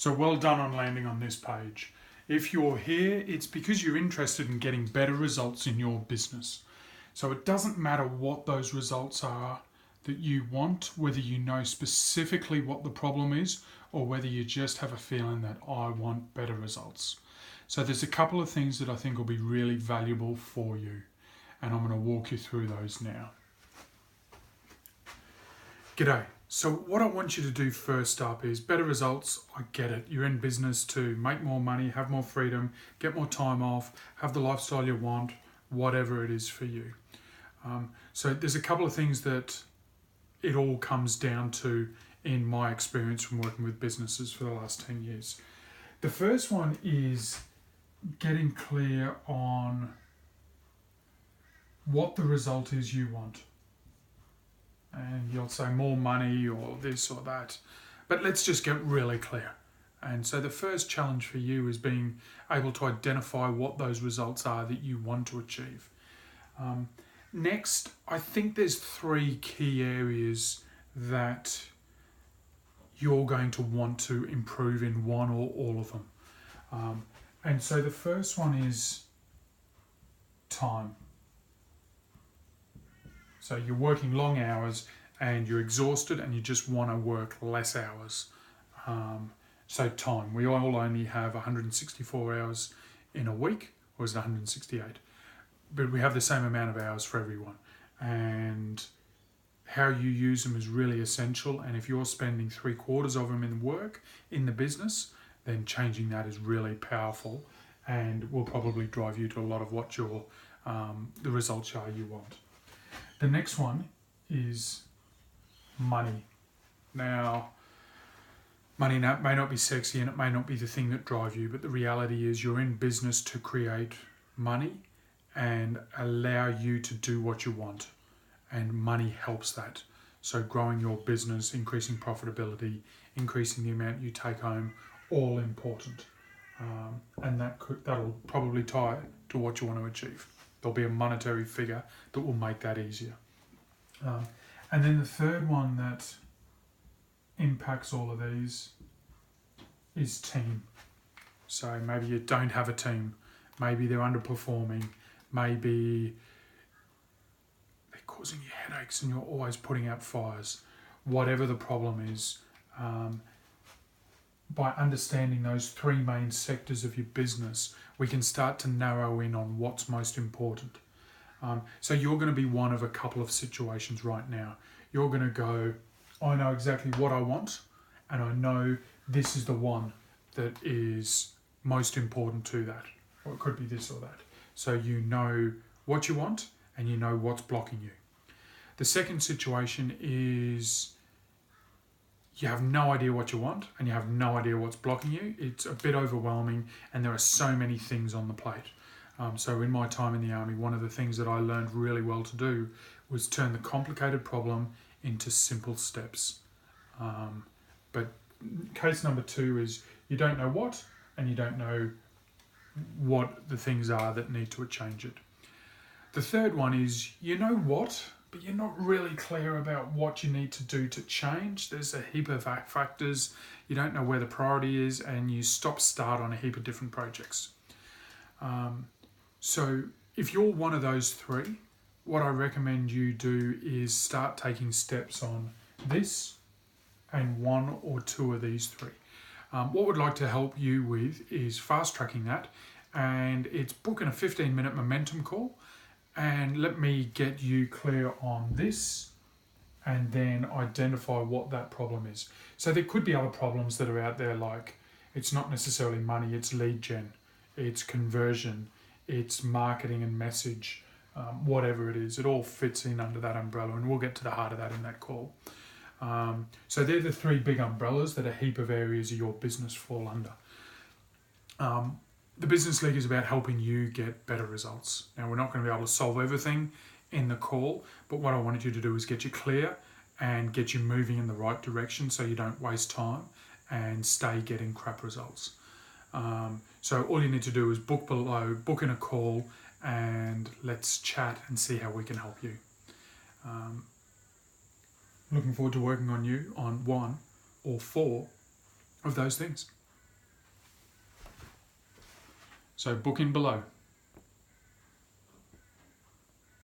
So well done on landing on this page. If you're here, it's because you're interested in getting better results in your business. So it doesn't matter what those results are that you want, whether you know specifically what the problem is or whether you just have a feeling that I want better results. So there's a couple of things that I think will be really valuable for you, and I'm going to walk you through those now. G'day. So what I want you to do first up is better results. I get it. You're in business to make more money, have more freedom, get more time off, have the lifestyle you want, whatever it is for you. So there's a couple of things that it all comes down to in my experience from working with businesses for the last 10 years. The first one is getting clear on what the result is you want. And you'll say more money or this or that. But let's just get really clear. And so the first challenge for you is being able to identify what those results are that you want to achieve. Next, I think there's 3 key areas that you're going to want to improve in one or all of them. And so the first one is time. So you're working long hours and you're exhausted and you just want to work less hours. So time. We all only have 164 hours in a week, or is it 168? But we have the same amount of hours for everyone. And how you use them is really essential. And if you're spending 3/4 of them in work, in the business, then changing that is really powerful and will probably drive you to a lot of what the results are you want. The next one is money. Now, money may not be sexy and it may not be the thing that drives you, but the reality is you're in business to create money and allow you to do what you want. And money helps that. So growing your business, increasing profitability, increasing the amount you take home, all important. And that'll probably tie to what you want to achieve. There'll be a monetary figure that will make that easier. And then the third one that impacts all of these is team. So maybe you don't have a team. Maybe they're underperforming. Maybe they're causing you headaches and you're always putting out fires. Whatever the problem is, by understanding those 3 main sectors of your business, we can start to narrow in on what's most important. So you're going to be one of a couple of situations right now. You're going to go, I know exactly what I want, and I know this is the one that is most important to that. Or it could be this or that. So you know what you want, and you know what's blocking you. The second situation is you have no idea what you want and you have no idea what's blocking you. It's a bit overwhelming and there are so many things on the plate. So in my time in the army, one of the things that I learned really well to do was turn the complicated problem into simple steps. But case number 2 is you don't know what and you don't know what the things are that need to change it. The third one is you know what, but you're not really clear about what you need to do to change. There's a heap of factors. You don't know where the priority is and you start on a heap of different projects. So if you're one of those 3, what I recommend you do is start taking steps on this and 1 or 2 of these 3. What we'd like to help you with is fast tracking that, and it's booking a 15-minute momentum call. And let me get you clear on this and then identify what that problem is. So there could be other problems that are out there, like it's not necessarily money, it's lead gen, it's conversion, it's marketing and message, whatever it is. It all fits in under that umbrella, and we'll get to the heart of that in that call. So they're the 3 big umbrellas that a heap of areas of your business fall under. The Business League is about helping you get better results. Now, we're not going to be able to solve everything in the call, but what I wanted you to do is get you clear and get you moving in the right direction so you don't waste time and stay getting crap results. So all you need to do is book below, book in a call, and let's chat and see how we can help you. Looking forward to working on you on 1 or 4 of those things. So book in below.